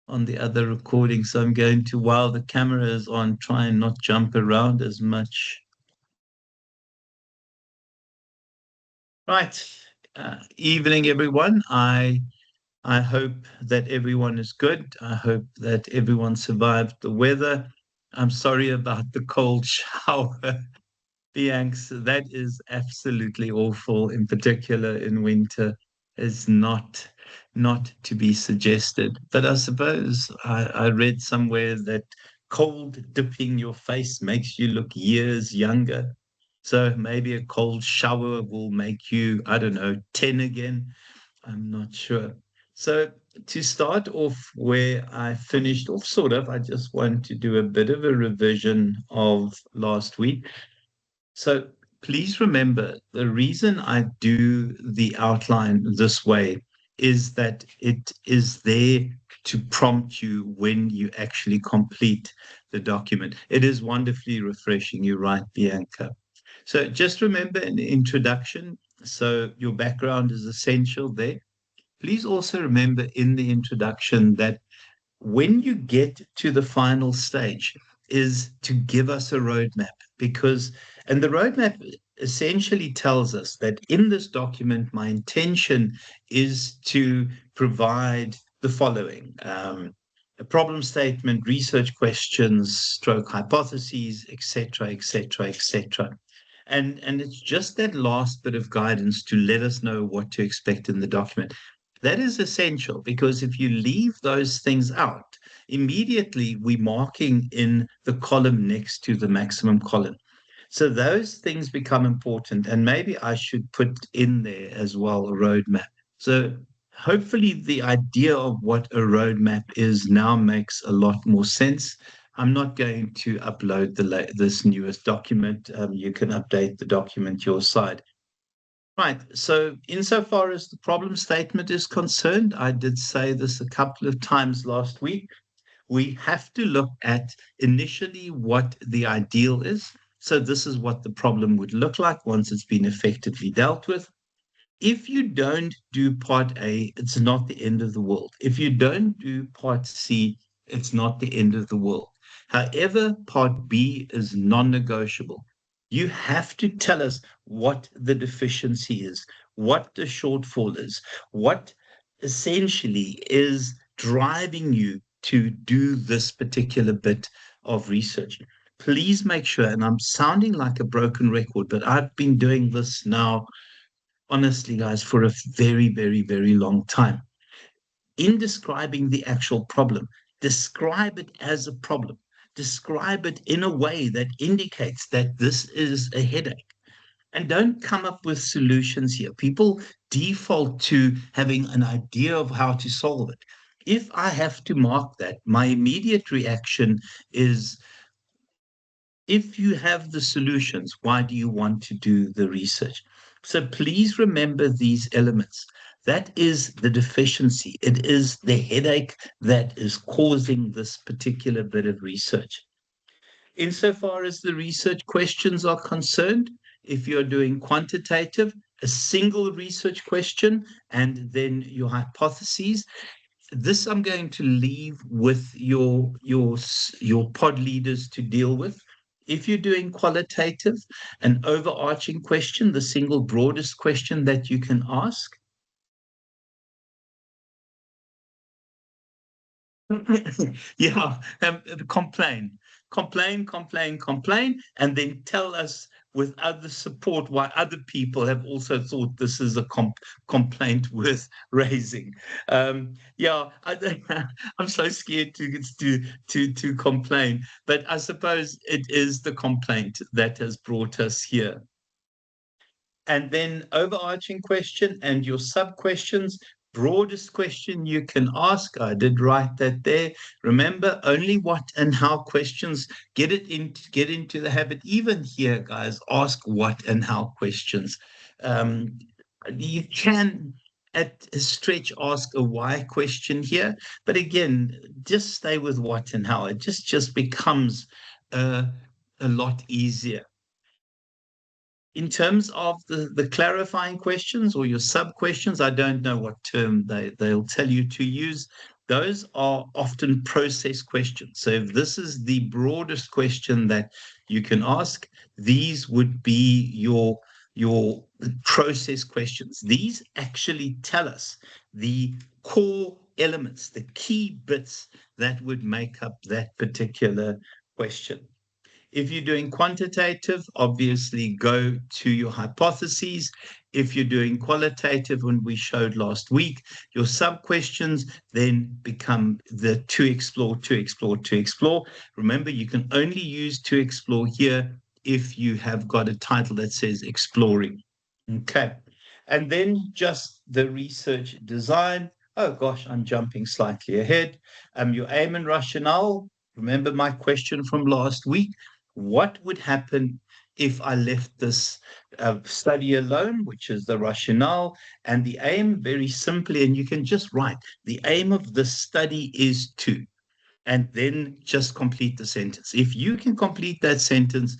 on the other recording. So I'm going to, while the camera is on, try and not jump around as much. Right. Evening, everyone. I hope that everyone is good. I hope that everyone survived the weather. I'm sorry about the cold shower, Bianca. That is absolutely awful, in particular in winter. Is not to be suggested. But I suppose I read somewhere that cold dipping your face makes you look years younger. So maybe a cold shower will make you, I don't know, 10 again. I'm not sure. So to start off where I finished off, sort of, I just want to do a bit of a revision of last week. So please remember the reason I do the outline this way is that it is there to prompt you when you actually complete the document. It is wonderfully refreshing. You're right, Bianca. So just remember in the introduction, so your background is essential there. Please also remember in the introduction that when you get to the final stage is to give us a roadmap because and the roadmap essentially tells us that in this document my intention is to provide the following a problem statement, research questions, stroke hypotheses, etc., etc., etc. And it's just that last bit of guidance to let us know what to expect in the document. That is essential because if you leave those things out, immediately we're marking in the column next to the maximum column. So those things become important. And maybe I should put in there as well a roadmap. So hopefully the idea of what a roadmap is now makes a lot more sense. I'm not going to upload this newest document. You can update the document your side. Right. So, insofar as the problem statement is concerned, I did say this a couple of times last week. We have to look at initially what the ideal is. So, this is what the problem would look like once it's been effectively dealt with. If you don't do part A, it's not the end of the world. If you don't do part C, it's not the end of the world. However, part B is non negotiable. You have to tell us what the deficiency is, what the shortfall is, what essentially is driving you to do this particular bit of research. Please make sure, and I'm sounding like a broken record, but I've been doing this now honestly, guys, for a very, very, very long time. In describing the actual problem, describe it as a problem. Describe it in a way that indicates that this is a headache. And don't come up with solutions here. People default to having an idea of how to solve it. If I have to mark that, my immediate reaction is if you have the solutions, why do you want to do the research? So please remember these elements. That is the deficiency. It is the headache that is causing this particular bit of research. Insofar as the research questions are concerned, if you're doing quantitative, a single research question and then your hypotheses. This I'm going to leave with your pod leaders to deal with. If you're doing qualitative, an overarching question, the single broadest question that you can ask. Yeah, complain, complain, and then tell us with other support why other people have also thought this is a complaint worth raising. Yeah, I'm so scared to complain, but I suppose it is the complaint that has brought us here. And then overarching question and your sub questions, broadest question you can ask. I did write that there. Remember, only what and how questions. Get into the habit. Even here, guys, ask what and how questions. Um, you can at a stretch ask a why question here, but again, just stay with what and how. It just becomes a lot easier in terms of the clarifying questions or your sub questions, I don't know what term they'll tell you to use. those are often process questions. So if this is the broadest question that you can ask, these would be your process questions. These actually tell us the core elements, the key bits that would make up that particular question. If you're doing quantitative, obviously go to your hypotheses. If you're doing qualitative, when we showed last week, your sub-questions then become the to explore, to explore, to explore. Remember, you can only use to explore here if you have got a title that says exploring. Okay. And then just the research design. Oh gosh, I'm jumping slightly ahead. Your aim and rationale. Remember my question from last week. What would happen if I left this study alone, which is the rationale, and the aim very simply, and you can just write, the aim of this study is to, and then just complete the sentence. If you can complete that sentence,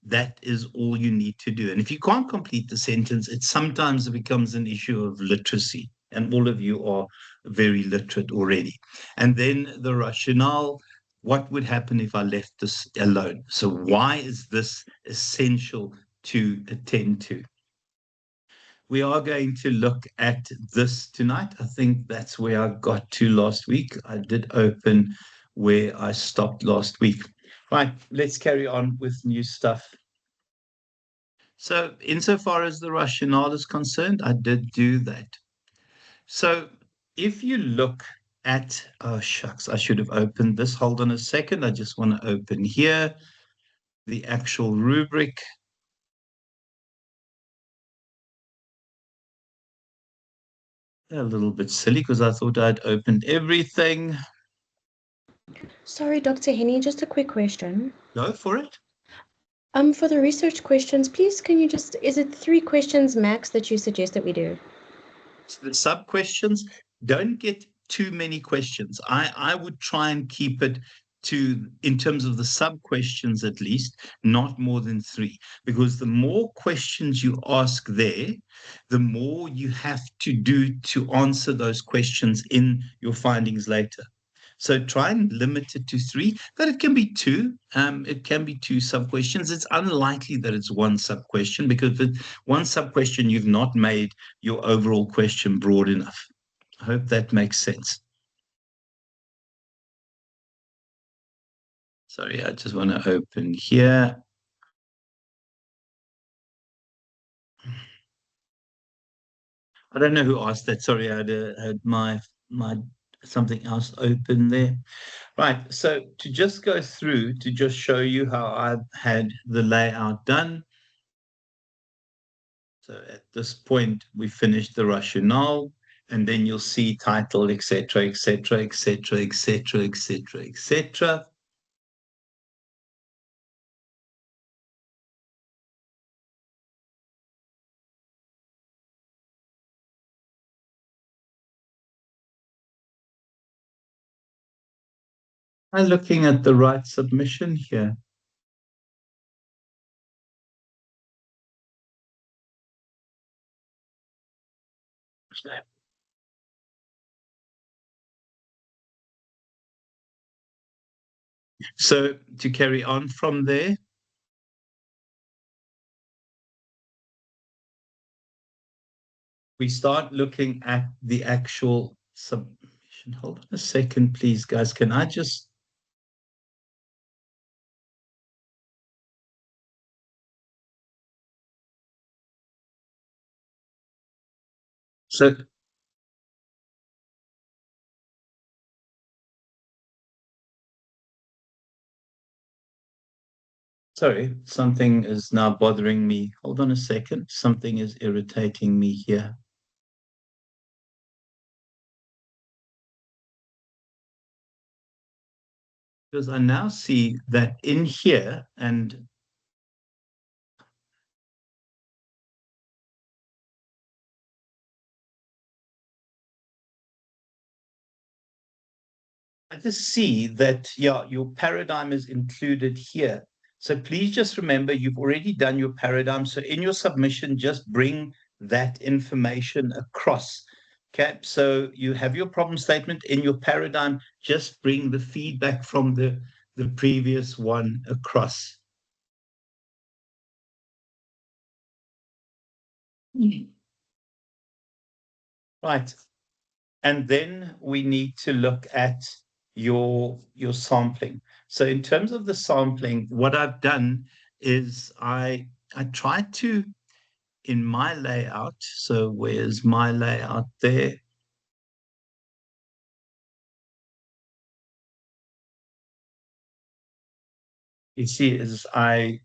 that is all you need to do. And if you can't complete the sentence, it sometimes becomes an issue of literacy. And all of you are very literate already. And then the rationale, what would happen if I left this alone? So why is this essential to attend to? We are going to look at this tonight. I think that's where I got to last week. I did open where I stopped last week. Right, let's carry on with new stuff. So, insofar as the rationale is concerned, I did do that. So, if you look at, oh shucks, I should have opened this. Hold on a second. I just want to open here the actual rubric. A little bit silly because I thought I'd opened everything. Sorry, Dr. Henny, just a quick question. Go for it. For the research questions, please, can you just, is it 3 questions max that you suggest that we do? So the sub questions, don't get too many questions. I would try and keep it to, in terms of the sub questions at least, not more than 3, because the more questions you ask there, the more you have to do to answer those questions in your findings later. So try and limit it to 3, but it can be 2. It can be 2 sub questions. It's unlikely that it's 1 sub question, because if it's 1 sub question, you've not made your overall question broad enough. I hope that makes sense. Sorry, I just want to open here. I don't know who asked that. Sorry, I had my something else open there. Right, so to just go through, to just show you how I've had the layout done. So at this point, we finished the rationale, and then you'll see title, etc., etc., etc., etc., etc., etc. I'm looking at the right submission here. So to carry on from there, we start looking at the actual submission. Hold on a second, please, guys. Can I just... So sorry, something is now bothering me. Hold on a second. Something is irritating me here. Because I now see that in here, and I just see that, yeah, your paradigm is included here. So please just remember, you've already done your paradigm. So in your submission, just bring that information across Okay, so you have your problem statement in your paradigm. Just bring the feedback from the previous one across. Right. And then we need to look at your sampling. So in terms of the sampling, what I've done is I tried to, in my layout, so where's my layout there? You see, I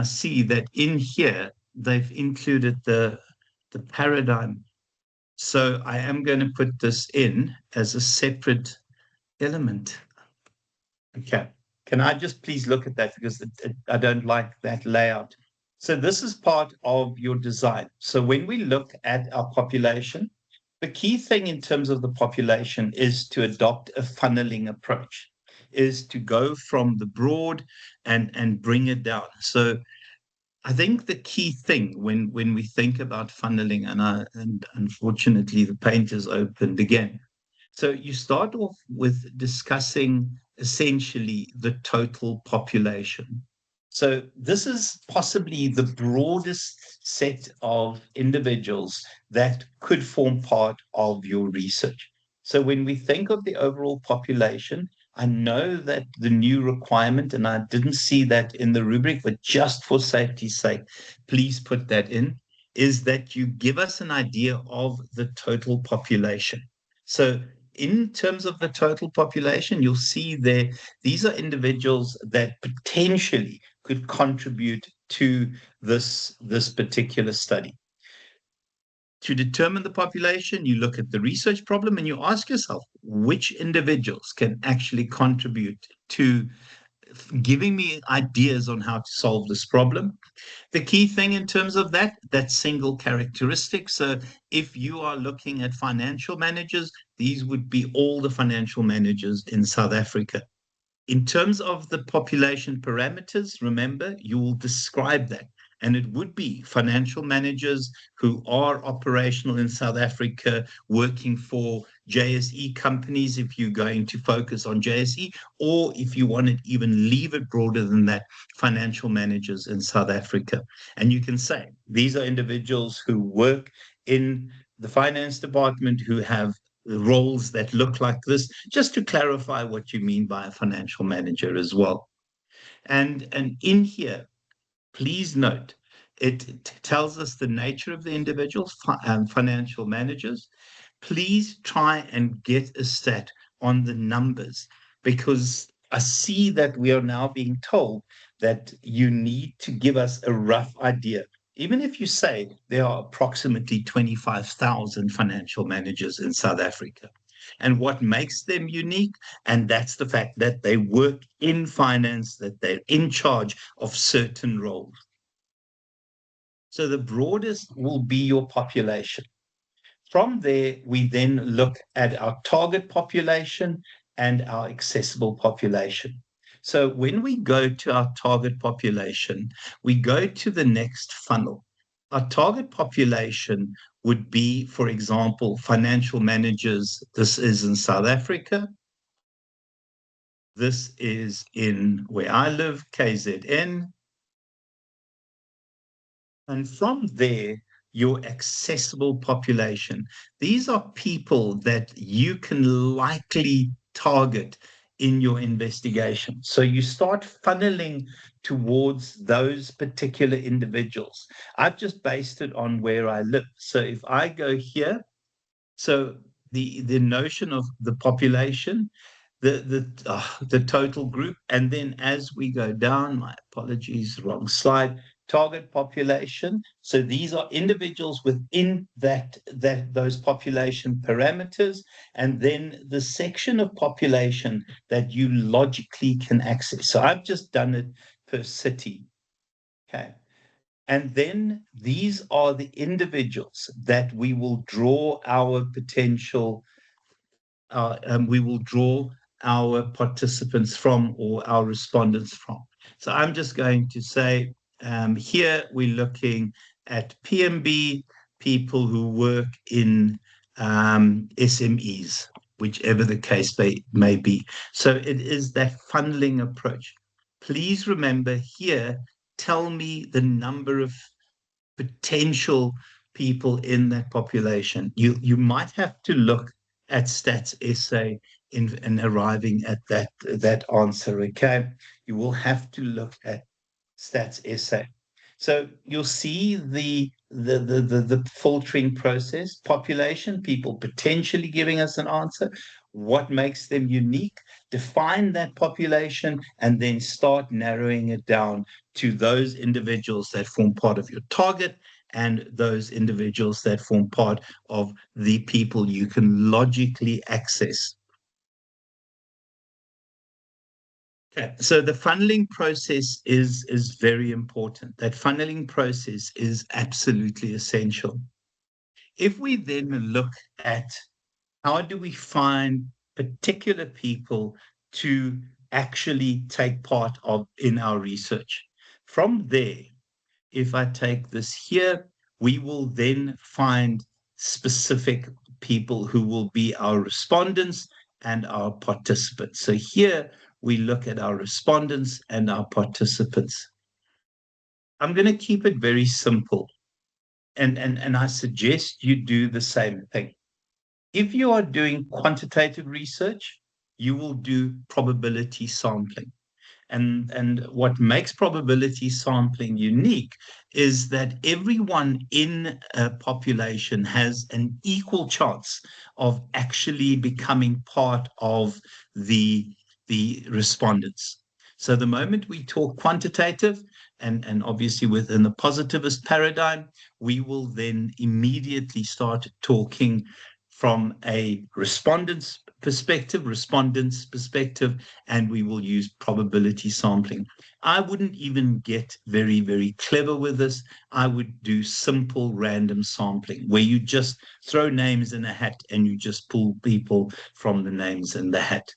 see that in here they've included the paradigm. So I am going to put this in as a separate element. Okay. Can I just please look at that because I don't like that layout. So this is part of your design. So when we look at our population, the key thing in terms of the population is to adopt a funneling approach, is to go from the broad and bring it down. So I think the key thing when we think about funneling, and unfortunately the paint is opened again. So you start off with discussing essentially the total population. So this is possibly the broadest set of individuals that could form part of your research. So when we think of the overall population, I know that the new requirement, and I didn't see that in the rubric, but just for safety's sake, please put that in, is that you give us an idea of the total population. So in terms of the total population, you'll see there, these are individuals that potentially could contribute to this particular study. To determine the population, you look at the research problem and you ask yourself, which individuals can actually contribute to giving me ideas on how to solve this problem? The key thing in terms of that single characteristic. So if you are looking at financial managers, these would be all the financial managers in South Africa. In terms of the population parameters, remember, you will describe that. And it would be financial managers who are operational in South Africa, working for JSE companies, if you're going to focus on JSE, or if you want to even leave it broader than that, financial managers in South Africa. And you can say these are individuals who work in the finance department, who have roles that look like this, just to clarify what you mean by a financial manager as well. And in here, please note, it tells us the nature of the individuals, financial managers. Please try and get a stat on the numbers, because I see that we are now being told that you need to give us a rough idea. Even if you say there are approximately 25,000 financial managers in South Africa. And what makes them unique? And that's the fact that they work in finance, that they're in charge of certain roles. So the broadest will be your population. From there, we then look at our target population and our accessible population. So when we go to our target population, we go to the next funnel. Our target population would be, for example, financial managers. This is in South Africa. This is in where I live, KZN. And from there, your accessible population. These are people that you can likely target in your investigation. So you start funneling towards those particular individuals. I've just based it on where I live. So if I go here, so the notion of the population, the total group, and then as we go down, my apologies, wrong slide, target population. So these are individuals within that those population parameters, and then the section of population that you logically can access. So I've just done it per city. Okay. And then these are the individuals that we will draw our potential, we will draw our participants from, or our respondents from. So I'm just going to say here we're looking at PMB, people who work in SMEs, whichever the case may be. So it is that funneling approach. Please remember here, tell me the number of potential people in that population. You might have to look at Stats SA in arriving at that answer. Okay, you will have to look at Stats SA. So you'll see the filtering process, population, people potentially giving us an answer, what makes them unique, define that population, and then start narrowing it down to those individuals that form part of your target and those individuals that form part of the people you can logically access. Okay, so the funneling process is very important. That funneling process is absolutely essential. If we then look at how do we find particular people to actually take part of in our research, from there, if I take this here, we will then find specific people who will be our respondents and our participants. So here we look at our respondents and our participants. I'm going to keep it very simple. And I suggest you do the same thing. If you are doing quantitative research, you will do probability sampling. And what makes probability sampling unique is that everyone in a population has an equal chance of actually becoming part of the respondents. So the moment we talk quantitative, and obviously within the positivist paradigm, we will then immediately start talking from a respondent's perspective, and we will use probability sampling. I wouldn't even get very, very clever with this. I would do simple random sampling where you just throw names in a hat and you just pull people from the names in the hat.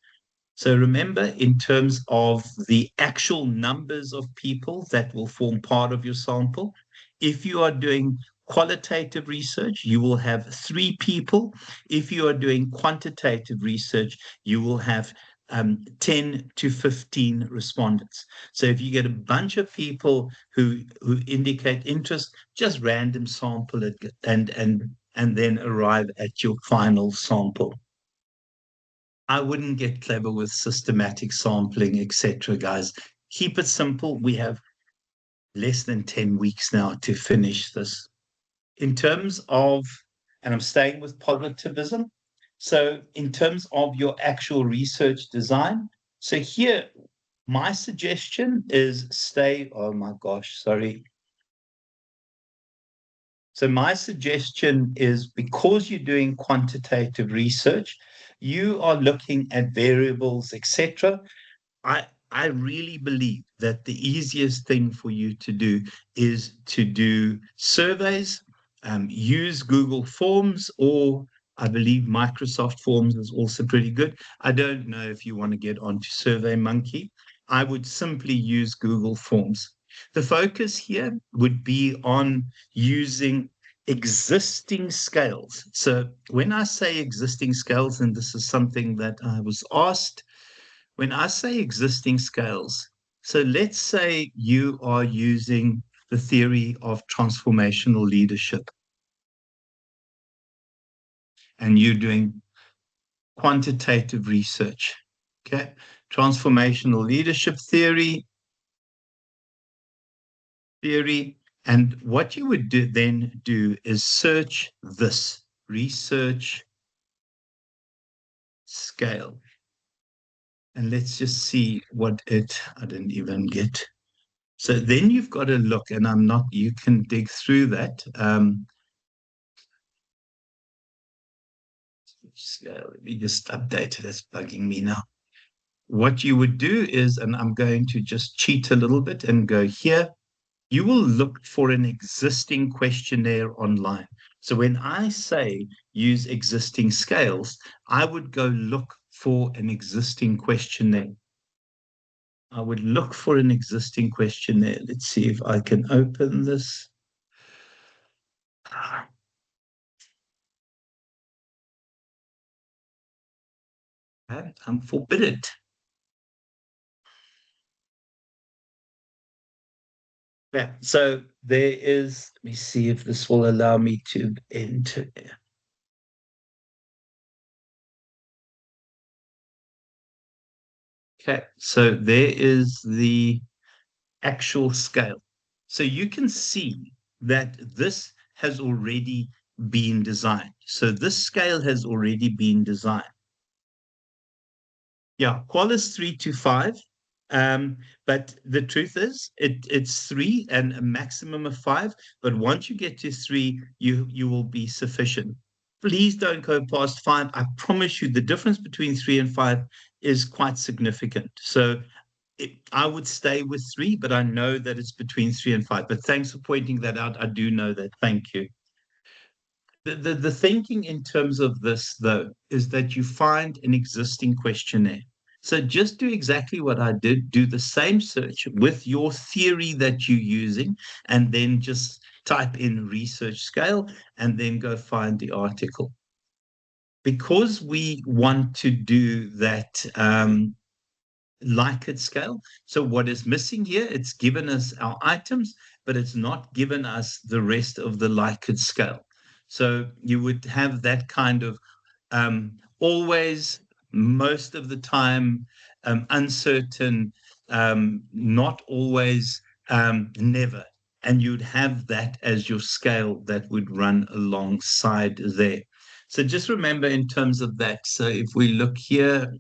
So remember, in terms of the actual numbers of people that will form part of your sample, if you are doing qualitative research, you will have 3 people. If you are doing quantitative research, you will have 10 to 15 respondents. So if you get a bunch of people who indicate interest, just random sample it and then arrive at your final sample. I wouldn't get clever with systematic sampling, etc., guys. Keep it simple. We have less than 10 weeks now to finish this. In terms of, and I'm staying with positivism, so in terms of your actual research design, so here, my suggestion is oh my gosh, sorry. So my suggestion is, because you're doing quantitative research, you are looking at variables, etc. I really believe that the easiest thing for you to do is to do surveys, use Google Forms, or I believe Microsoft Forms is also pretty good. I don't know if you want to get onto SurveyMonkey. I would simply use Google Forms. The focus here would be on using existing scales. So when I say existing scales, and this is something that I was asked, when I say existing scales, so let's say you are using the theory of transformational leadership and you're doing quantitative research, okay? Transformational leadership theory, and what you would then do is search this research scale. And let's just see what I didn't even get. So then you've got to look, and you can dig through that. Let me just update it. It's bugging me now. What you would do is, and I'm going to just cheat a little bit and go here, you will look for an existing questionnaire online. So when I say use existing scales, I would go look for an existing questionnaire. I would look for an existing questionnaire. Let's see if I can open this. I'm forbid it. Yeah, so there is, let me see if this will allow me to enter. Okay, so there is the actual scale. So you can see that this has already been designed. So this scale has already been designed. Yeah, qual is 3 to 5. But the truth is it's 3 and a maximum of 5. But once you get to 3, you will be sufficient. Please don't go past 5. I promise you the difference between 3 and 5 is quite significant. So I would stay with 3, but I know that it's between 3 and 5. But thanks for pointing that out. I do know that. Thank you. The thinking in terms of this, though, is that you find an existing questionnaire. So just do exactly what I did, do the same search with your theory that you're using, and then just type in research scale and then go find the article. Because we want to do that Likert scale. So what is missing here? It's given us our items, but it's not given us the rest of the Likert scale. So you would have that kind of always, most of the time, uncertain, not always, never. And you'd have that as your scale that would run alongside there. So just remember in terms of that. So if we look here,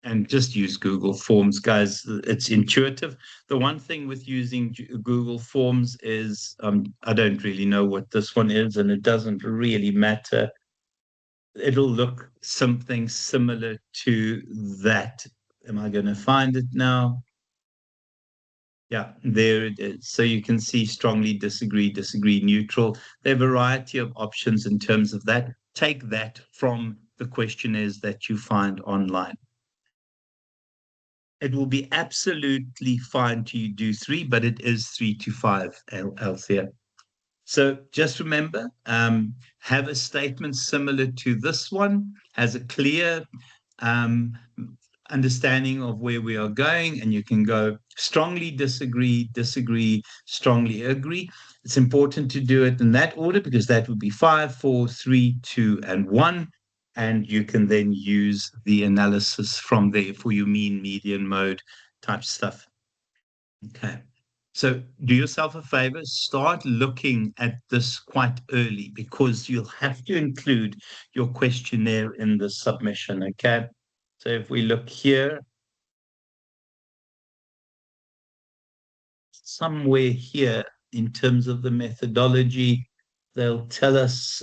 and just use Google Forms, guys. It's intuitive. The one thing with using Google Forms is I don't really know what this one is, and it doesn't really matter. It'll look something similar to that. Am I going to find it now? Yeah, there it is. So you can see strongly disagree, disagree, neutral. There are a variety of options in terms of that. Take that from the questionnaires that you find online. It will be absolutely fine to do 3, but it is 3 to 5, Althea. So just remember, have a statement similar to this one, has a clear um, understanding of where we are going, and you can go strongly disagree, disagree, strongly agree. It's important to do it in that order because that would be 5, 4, 3, 2, and 1. And you can then use the analysis from there for your mean, median, mode type stuff. Okay. So do yourself a favor, start looking at this quite early because you'll have to include your questionnaire in the submission. Okay. So if we look here, somewhere here in terms of the methodology, they'll tell us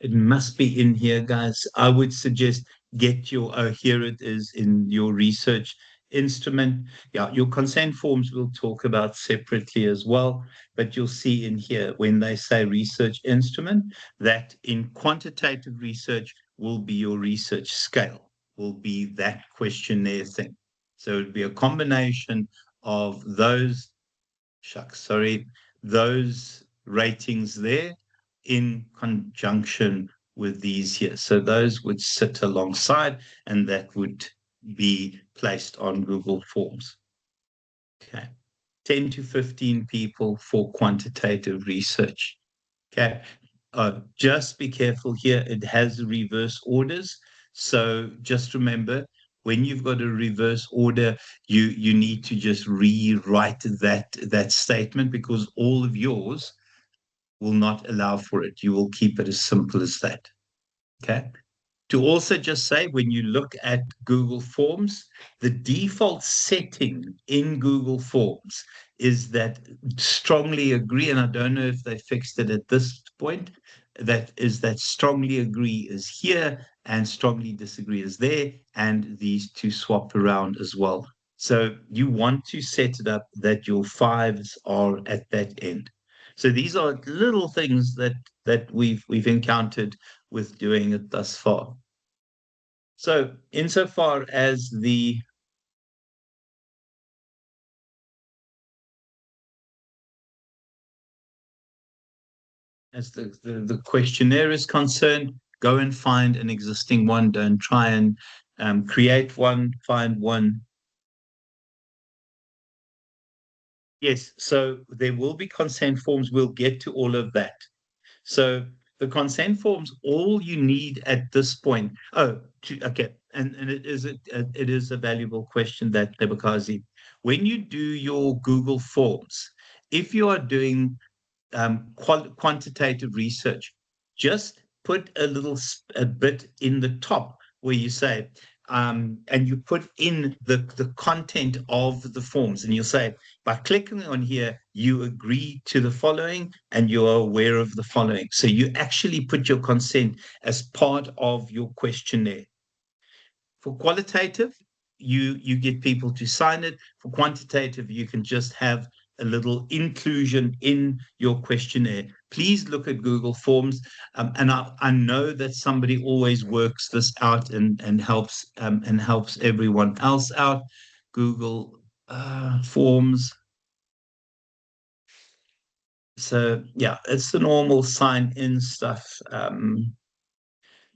it must be in here, guys. I would suggest get your, oh, here it is in your research instrument. Yeah, your consent forms we'll talk about separately as well, but you'll see in here when they say research instrument, that in quantitative research will be your research scale, will be that questionnaire thing. So it'd be a combination of those, sorry, those ratings there in conjunction with these here. So those would sit alongside and that would be placed on Google Forms. Okay. 10 to 15 people for quantitative research. Okay. Just be careful here. It has reverse orders. So just remember, when you've got a reverse order, you need to just rewrite that statement because all of yours will not allow for it. You will keep it as simple as that. Okay. To also just say, when you look at Google Forms, the default setting in Google Forms is that strongly agree, and I don't know if they fixed it at this point, that is that strongly agree is here and strongly disagree is there, and these two swap around as well. So you want to set it up that your 5s are at that end. So these are little things that we've encountered with doing it thus far. So insofar as the as the questionnaire is concerned, go and find an existing one. Don't try and create one, find one. Yes, so there will be consent forms. We'll get to all of that. So the consent forms, all you need at this point. Oh, okay, and it is a valuable question that Debakazi. When you do your Google Forms, if you are doing quantitative research, just put a bit in the top where you say, and you put in the content of the forms, and you'll say, by clicking on here, you agree to the following and you are aware of the following. So you actually put your consent as part of your questionnaire. For qualitative, you get people to sign it. For quantitative, you can just have a little inclusion in your questionnaire. Please look at Google Forms, and I know that somebody always works this out and helps everyone else out. Google Forms. So yeah, it's the normal sign in stuff.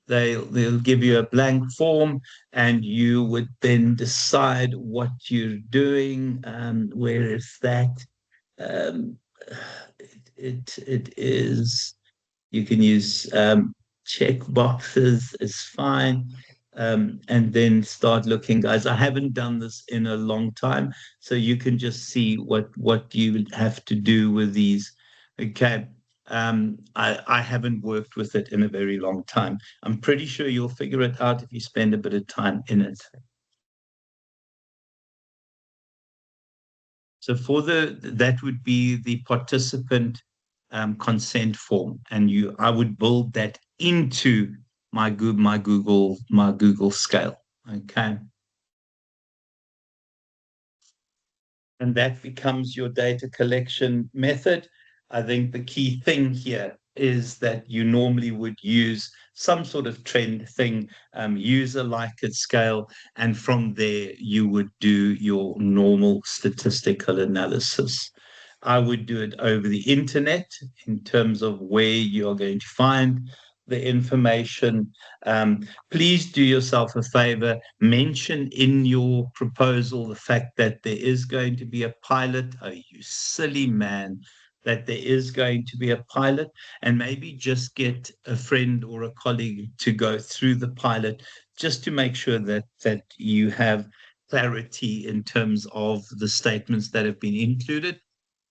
They'll give you a blank form, and you would then decide what you're doing. Where is that? Um, it is. You can use check boxes. Is fine. And then start looking, guys. I haven't done this in a long time, so you can just see what you would have to do with these. Okay. I haven't worked with it in a very long time. I'm pretty sure you'll figure it out if you spend a bit of time in it. So that would be the participant consent form, and I would build that into my Google scale. Okay. And that becomes your data collection method. I think the key thing here is that you normally would use some sort of trend thing, use a Likert scale, and from there you would do your normal statistical analysis. I would do it over the internet in terms of where you're going to find the information. Please do yourself a favor, mention in your proposal the fact that there is going to be a pilot. Oh, you silly man, that there is going to be a pilot, and maybe just get a friend or a colleague to go through the pilot just to make sure that you have clarity in terms of the statements that have been included.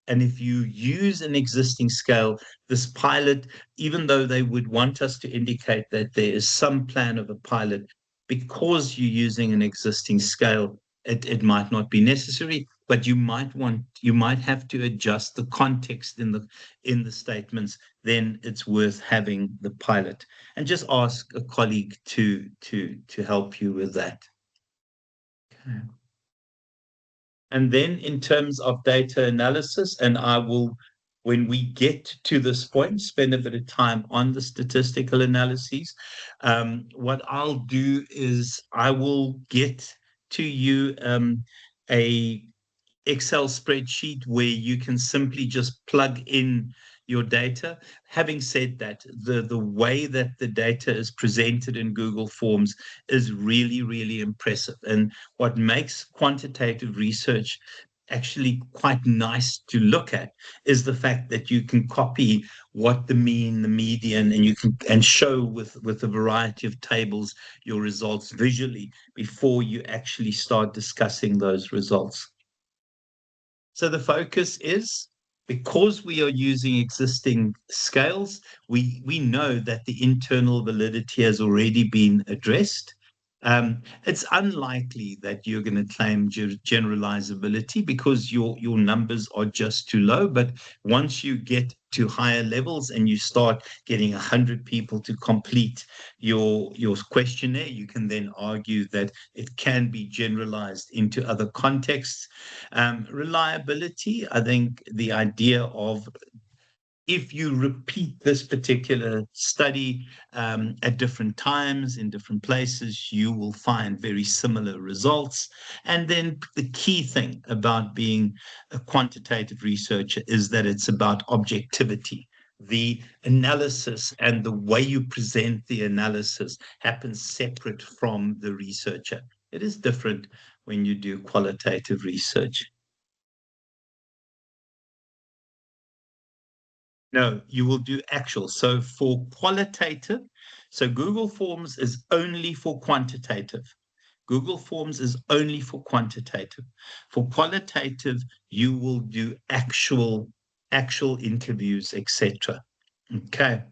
And if you use an existing scale, this pilot, even though they would want us to indicate that there is some plan of a pilot, because you're using an existing scale, it might not be necessary, but you might have to adjust the context in the statements. Then it's worth having the pilot, and just ask a colleague to help you with that. Okay. And then in terms of data analysis, and I will, when we get to this point, spend a bit of time on the statistical analyses. What I'll do is I will get to you a Excel spreadsheet where you can simply just plug in your data. Having said that, the way that the data is presented in Google Forms is really, really impressive. And what makes quantitative research actually quite nice to look at is the fact that you can copy what the mean, the median, and you can show with a variety of tables your results visually before you actually start discussing those results. So the focus is, because we are using existing scales, we know that the internal validity has already been addressed. It's unlikely that you're going to claim generalizability because your numbers are just too low. But once you get to higher levels and you start getting 100 people to complete your questionnaire, you can then argue that it can be generalized into other contexts. Reliability, I think the idea of, if you repeat this particular study at different times in different places, you will find very similar results. And then the key thing about being a quantitative researcher is that it's about objectivity. the analysis and the way you present the analysis happens separate from the researcher. It is different when you do qualitative research. No, you will do actual. So for qualitative, so Google Forms is only for quantitative. Google Forms is only for quantitative. For qualitative, you will do actual interviews, etc. Okay.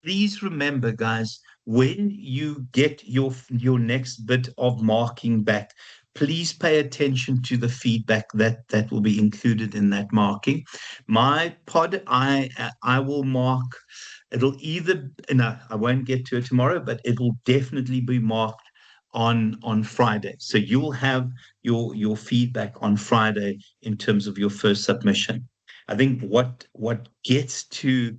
Please remember, guys, when you get your next bit of marking back, please pay attention to the feedback that will be included in that marking. My pod, I will mark. It'll either no, I won't get to it tomorrow, but it will definitely be marked on Friday. So you'll have your feedback on Friday in terms of your first submission. I think what gets to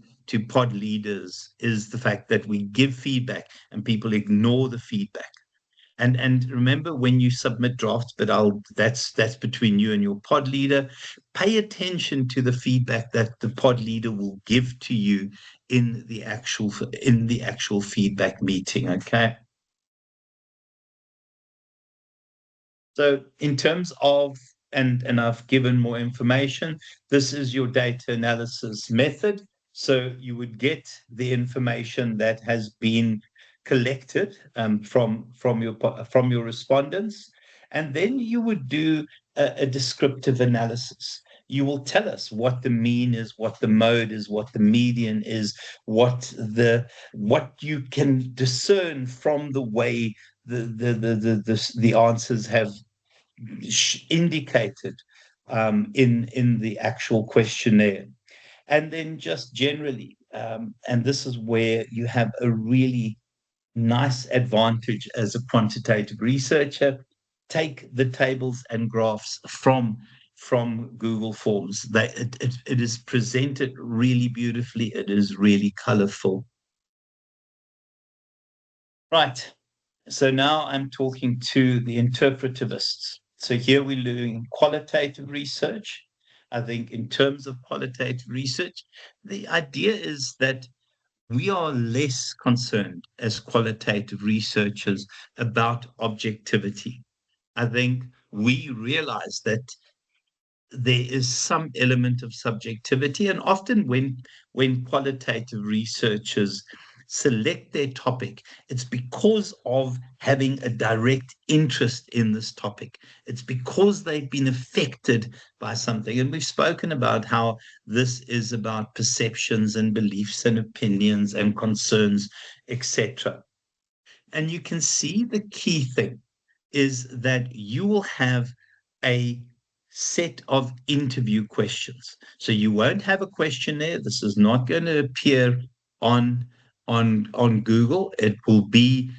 pod leaders is the fact that we give feedback and people ignore the feedback. And remember, when you submit drafts, but that's between you and your pod leader. Pay attention to the feedback that the pod leader will give to you in the actual feedback meeting. Okay. So in terms of, and I've given more information, this is your data analysis method. So you would get the information that has been collected from your respondents, and then you would do a descriptive analysis. You will tell us what the mean is, what the mode is, what the median is, what you can discern from the way the answers have indicated in the actual questionnaire. And then just generally, and this is where you have a really nice advantage as a quantitative researcher, take the tables and graphs from Google Forms. It is presented really beautifully. It is really colorful. Right. So now I'm talking to the interpretivists. So here we're doing qualitative research. I think in terms of qualitative research, the idea is that we are less concerned as qualitative researchers about objectivity. I think we realize that there is some element of subjectivity, and often when qualitative researchers select their topic, it's because of having a direct interest in this topic. It's because they've been affected by something, and we've spoken about how this is about perceptions and beliefs and opinions and concerns, etc. And you can see the key thing is that you will have a set of interview questions. So you won't have a questionnaire. This is not going to appear on Google. It will be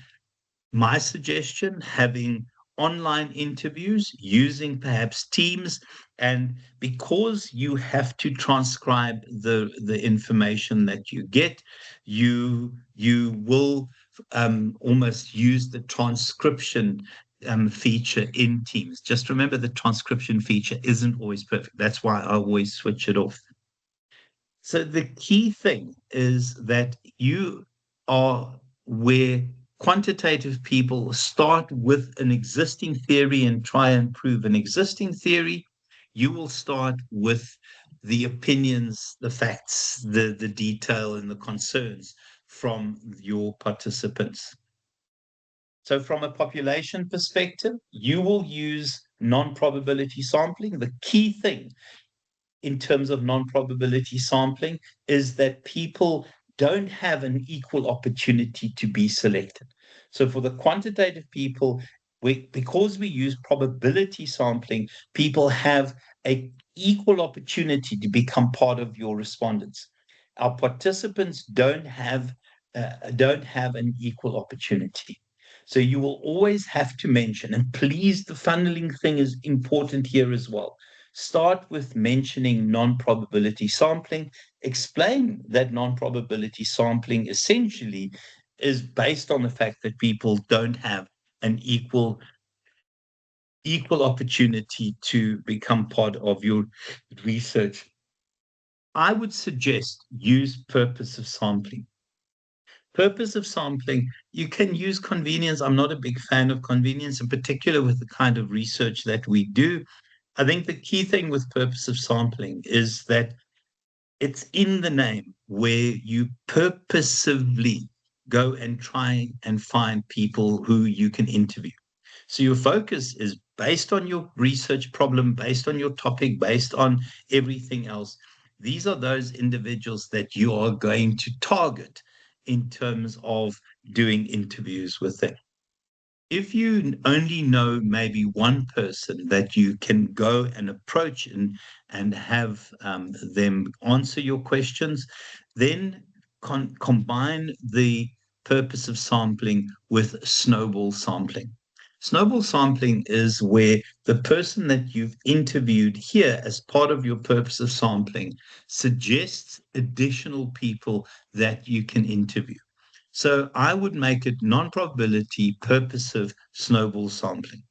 my suggestion, having online interviews using perhaps Teams. And because you have to transcribe the information that you get, you will almost use the transcription feature in Teams. Just remember, the transcription feature isn't always perfect. That's why I always switch it off. So the key thing is that you are where quantitative people start with an existing theory and try and prove an existing theory. You will start with the opinions, the facts, the detail, and the concerns from your participants. So from a population perspective, you will use non-probability sampling. The key thing in terms of non-probability sampling is that people don't have an equal opportunity to be selected. So for the quantitative people, because we use probability sampling, people have an equal opportunity to become part of your respondents. Our participants don't have an equal opportunity. So you will always have to mention, and please, the funneling thing is important here as well. Start with mentioning non-probability sampling. Explain that non-probability sampling essentially is based on the fact that people don't have an equal opportunity to become part of your research. I would suggest use purpose of sampling. Purpose of sampling, you can use convenience. I'm not a big fan of convenience, in particular with the kind of research that we do. I think the key thing with purpose of sampling is that it's in the name, where you purposively go and try and find people who you can interview. So your focus is based on your research problem, based on your topic, based on everything else. These are those individuals that you are going to target in terms of doing interviews with them. If you only know maybe one person that you can go and approach and have them answer your questions, then combine the purpose of sampling with snowball sampling. Snowball sampling is where the person that you've interviewed here as part of your purpose of sampling suggests additional people that you can interview. So I would make it non-probability purposive snowball sampling.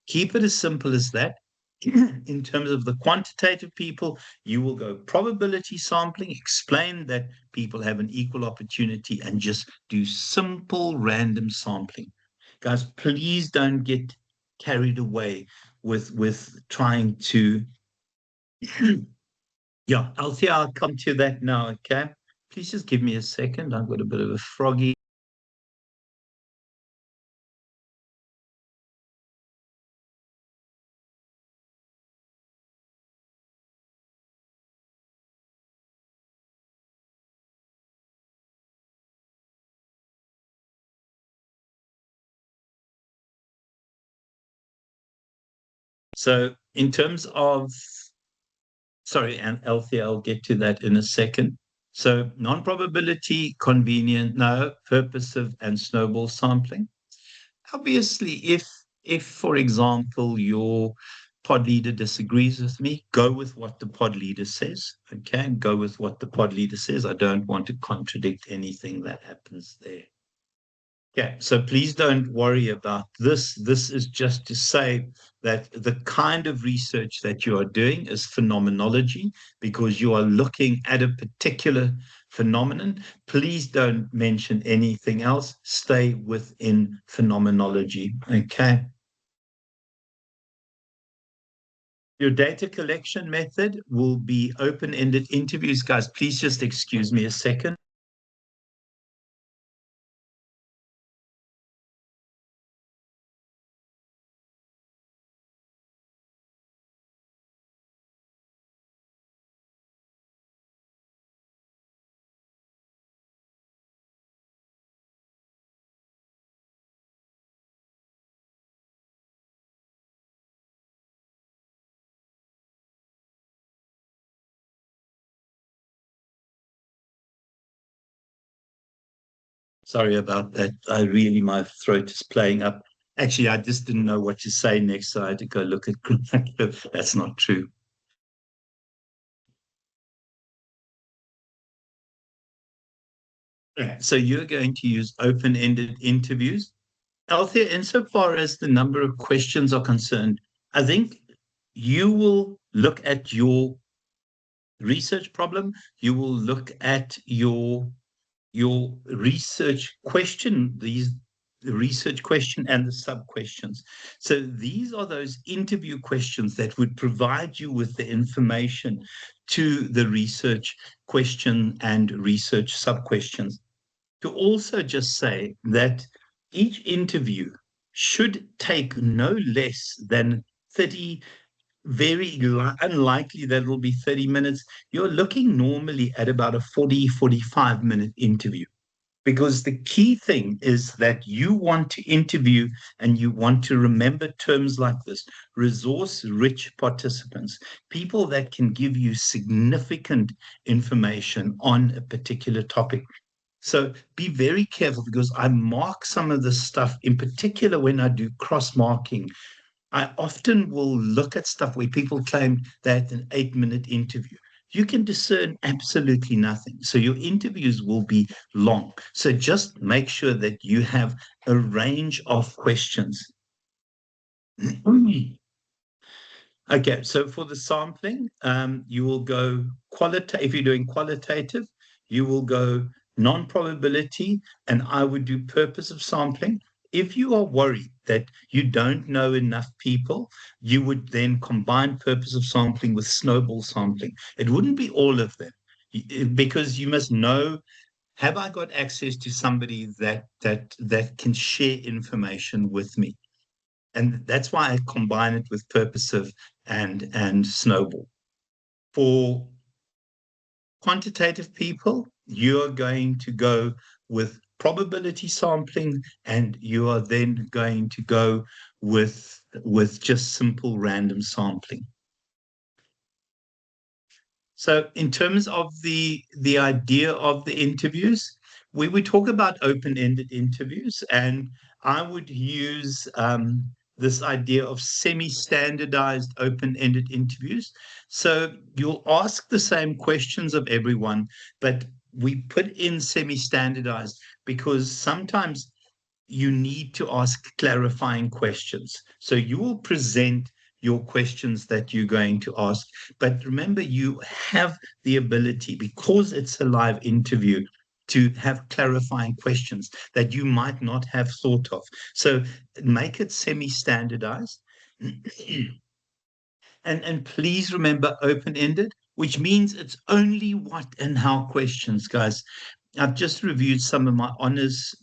Keep it as simple as that. In terms of the quantitative people, you will go probability sampling, explain that people have an equal opportunity, and just do simple random sampling. Guys, please don't get carried away with trying to yeah, Althea, I'll come to that now, okay? Please just give me a second. I've got a bit of a froggy. So in terms of, sorry, and Althea, I'll get to that in a second. So non-probability, convenient, no, purposive, and snowball sampling. Obviously, if, for example, your pod leader disagrees with me, go with what the pod leader says. Okay, go with what the pod leader says. I don't want to contradict anything that happens there. Yeah, so please don't worry about this. This is just to say that the kind of research that you are doing is phenomenology, because you are looking at a particular phenomenon. Please don't mention anything else. Stay within phenomenology. Okay. Your data collection method will be open-ended interviews. Guys, please just excuse me a second. Sorry about that. My throat is playing up. Actually, I just didn't know what to say next, so I had to go look at That's not true. So you're going to use open-ended interviews. Althea, insofar as the number of questions are concerned, I think you will look at your research problem, you will look at your research question, the research question and the sub questions. So these are those interview questions that would provide you with the information to the research question and research sub questions. To also just say that each interview should take no less than 30, very unlikely that it'll be 30 minutes. You're looking normally at about a 45-minute interview, because the key thing is that you want to interview and you want to remember terms like this: resource rich participants, people that can give you significant information on a particular topic. So be very careful, because I mark some of this stuff, in particular when I do cross marking. I often will look at stuff where people claim that an 8-minute interview. You can discern absolutely nothing. So your interviews will be long. So just make sure that you have a range of questions. Okay, so for the sampling, you will go qualitative. If you're doing qualitative, you will go non-probability, and I would do purpose of sampling. If you are worried that you don't know enough people, you would then combine purpose of sampling with snowball sampling. It wouldn't be all of them, because you must know, have I got access to somebody that can share information with me? And that's why I combine it with purposive and snowball. For quantitative people, you're going to go with probability sampling, and you are then going to go with just simple random sampling. So in terms of the idea of the interviews, we talk about open-ended interviews, and I would use this idea of semi-standardized open-ended interviews. So you'll ask the same questions of everyone, but we put in semi-standardized because sometimes you need to ask clarifying questions. So you will present your questions that you're going to ask. But remember, you have the ability, because it's a live interview, to have clarifying questions that you might not have thought of. So make it semi-standardized. And please remember open-ended, which means it's only what and how questions, guys. I've just reviewed some of my honors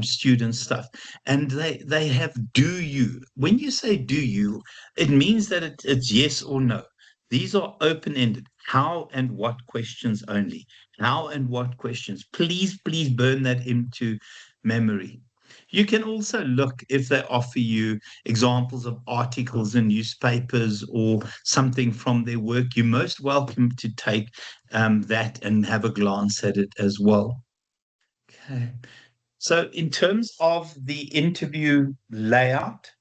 student stuff, and they have do you. When you say do you, it means that it's yes or no. These are open-ended. How and what questions only. How and what questions. Please burn that into memory. You can also look if they offer you examples of articles in newspapers or something from their work. You're most welcome to take that and have a glance at it as well. Okay. So, in terms of the interview layout,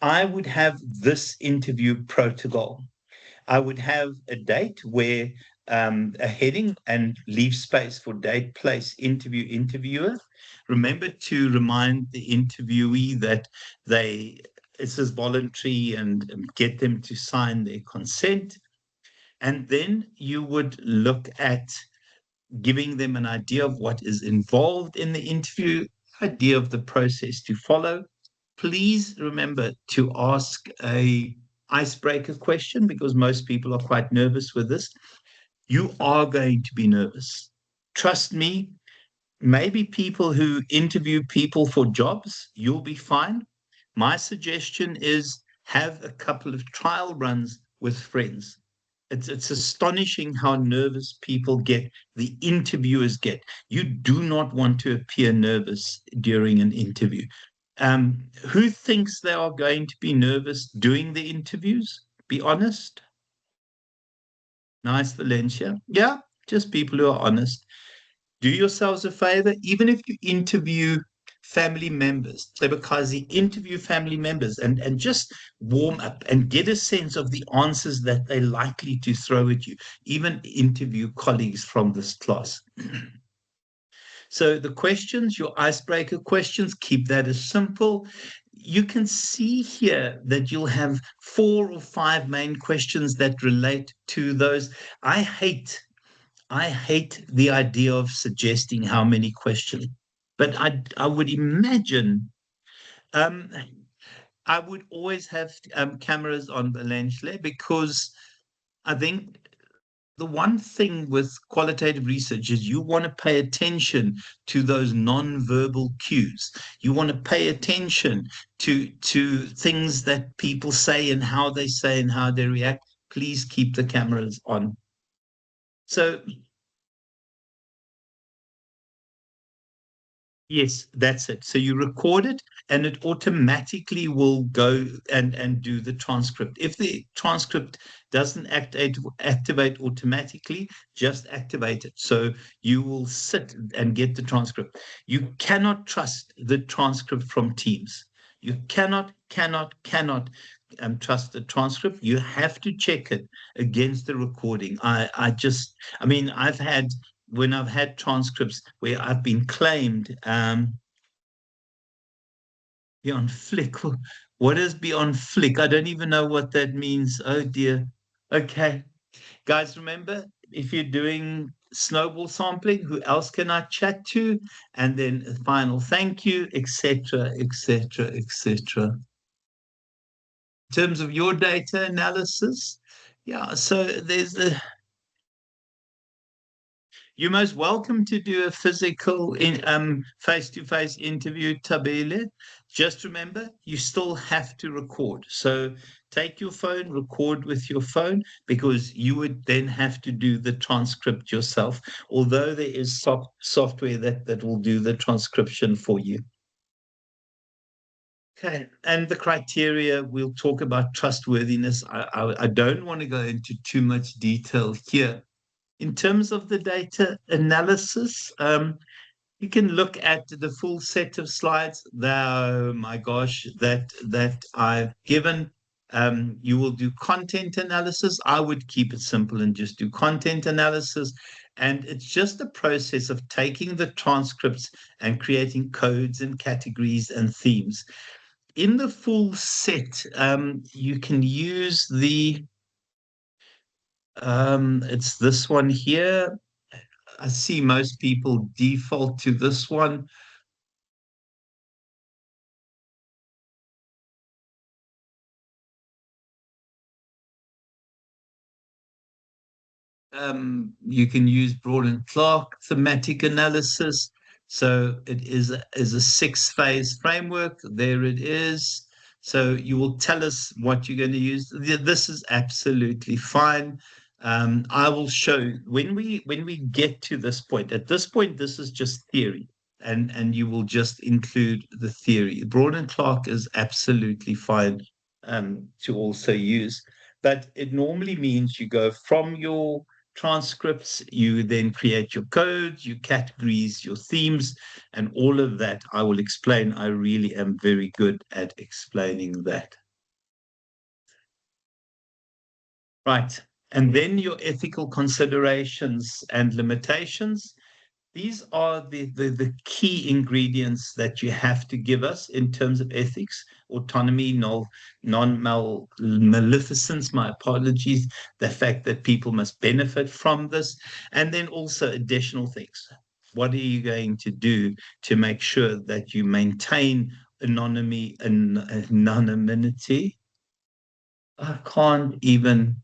I would have this interview protocol. I would have a date where a heading and leave space for date, place, interview, interviewer. Remember to remind the interviewee that this is voluntary, and get them to sign their consent. And then you would look at giving them an idea of what is involved in the interview, idea of the process to follow. Please remember to ask a icebreaker question, because most people are quite nervous with this. You are going to be nervous. Trust me, maybe people who interview people for jobs, you'll be fine. My suggestion is have a couple of trial runs with friends. It's astonishing how nervous people get, the interviewers get. You do not want to appear nervous during an interview. Who thinks they are going to be nervous doing the interviews? Be honest. Nice, Valencia. Yeah, just people who are honest. Do yourselves a favor, even if you interview family members, because the interview family members, and just warm up and get a sense of the answers that they're likely to throw at you. Even interview colleagues from this class. So the questions, your icebreaker questions, keep that as simple. You can see here that you'll have 4 or 5 main questions that relate to those. I hate the idea of suggesting how many questions, but I would imagine um, I would always have cameras on Belenchler, because I think the one thing with qualitative research is you want to pay attention to those non-verbal cues. You want to pay attention to things that people say and how they say and how they react. Please keep the cameras on. So yes, that's it. So you record it, and it automatically will go and do the transcript. If the transcript doesn't activate automatically, just activate it. So you will sit and get the transcript. You cannot trust the transcript from Teams. You cannot trust the transcript. You have to check it against the recording. I mean, when I've had transcripts where I've been claimed Beyond flick. What is beyond flick? I don't even know what that means. Oh dear. Okay. Guys, remember, if you're doing snowball sampling, who else can I chat to? And then a final thank you, etc., etc., etc. In terms of your data analysis, yeah, so there's the you're most welcome to do a physical face-to-face interview, Tabele. Just remember, you still have to record. So take your phone, record with your phone, because you would then have to do the transcript yourself, although there is software that will do the transcription for you. Okay, and the criteria, we'll talk about trustworthiness. I don't want to go into too much detail here. In terms of the data analysis, you can look at the full set of slides. Oh my gosh, that I've given. You will do content analysis. I would keep it simple and just do content analysis. And it's just a process of taking the transcripts and creating codes and categories and themes. In the full set, you can use it's this one here. I see most people default to this one. You can use Broad and Clark thematic analysis. So it is a six-phase framework. There it is. So you will tell us what you're going to use. This is absolutely fine. I will show when we get to this point. At this point, this is just theory, and you will just include the theory. Broad and Clark is absolutely fine to also use, but it normally means you go from your transcripts, you then create your codes, your categories, your themes, and all of that I will explain. I really am very good at explaining that. Right. And then your ethical considerations and limitations. These are the key ingredients that you have to give us in terms of ethics: autonomy, non-maleficence, my apologies, the fact that people must benefit from this, and then also additional things. What are you going to do to make sure that you maintain anonymity? I can't even.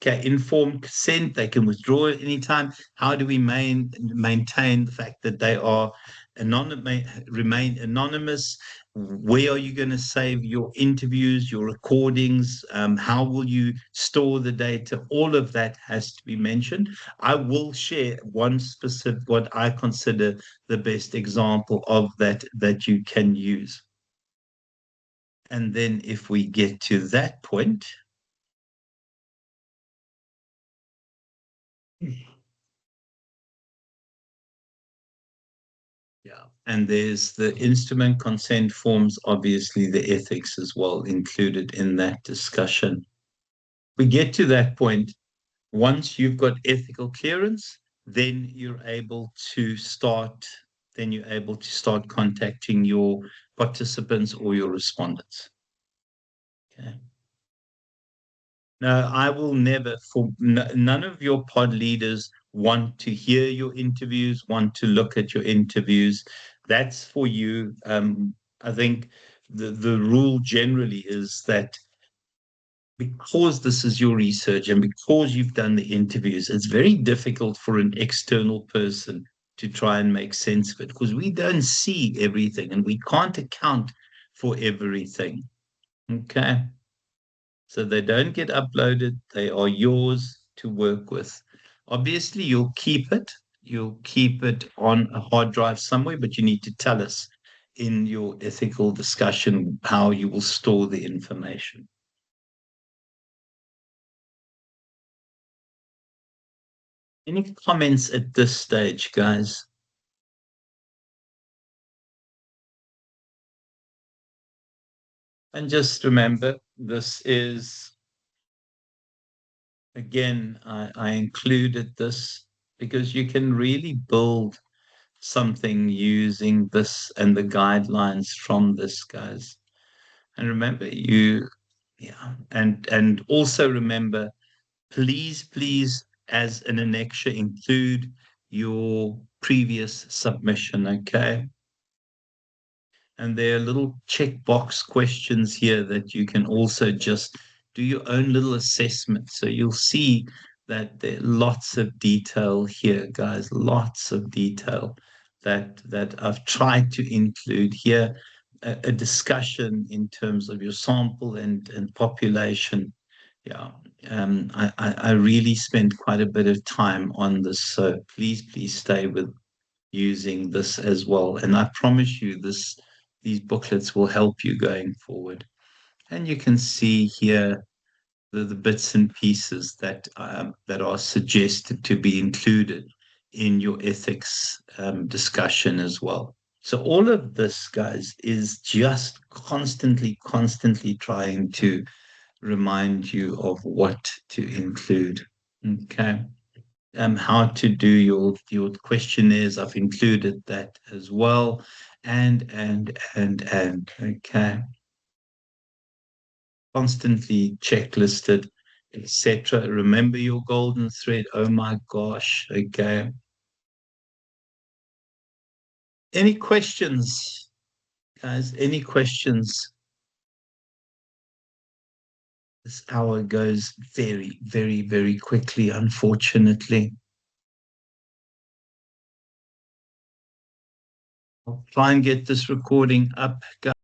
Okay, informed consent, they can withdraw at any time. How do we maintain the fact that they are remain anonymous? Where are you going to save your interviews, your recordings? How will you store the data? All of that has to be mentioned. I will share one specific, what I consider the best example of that you can use. And then if we get to that point, yeah. And there's the instrument consent forms, obviously the ethics as well included in that discussion. We get to that point. Once you've got ethical clearance, then you're able to start, contacting your participants or your respondents. Okay. No, I will never, none of your pod leaders want to hear your interviews, want to look at your interviews. That's for you. I think the rule generally is that because this is your research and because you've done the interviews, it's very difficult for an external person to try and make sense of it, because we don't see everything and we can't account for everything. Okay. So they don't get uploaded. They are yours to work with. Obviously, you'll keep it. You'll keep it on a hard drive somewhere, but you need to tell us in your ethical discussion how you will store the information. Any comments at this stage, guys? And just remember, this is, again, I included this because you can really build something using this and the guidelines from this, guys. And remember, and also remember, please, as an annexure, include your previous submission, okay? And there are little checkbox questions here that you can also just do your own little assessment. So you'll see that there are lots of detail here, guys, lots of detail that I've tried to include here. A discussion in terms of your sample and population. Yeah, I really spent quite a bit of time on this. So please stay with using this as well. And I promise you, these booklets will help you going forward. And you can see here the bits and pieces that are suggested to be included in your ethics discussion as well. So all of this, guys, is just constantly trying to remind you of what to include. Okay. How to do your questionnaires. I've included that as well. And okay. Constantly checklisted, etc. Remember your golden thread. Oh my gosh. Okay. Any questions, guys? Any questions? This hour goes very quickly, unfortunately. I'll try and get this recording up, guys.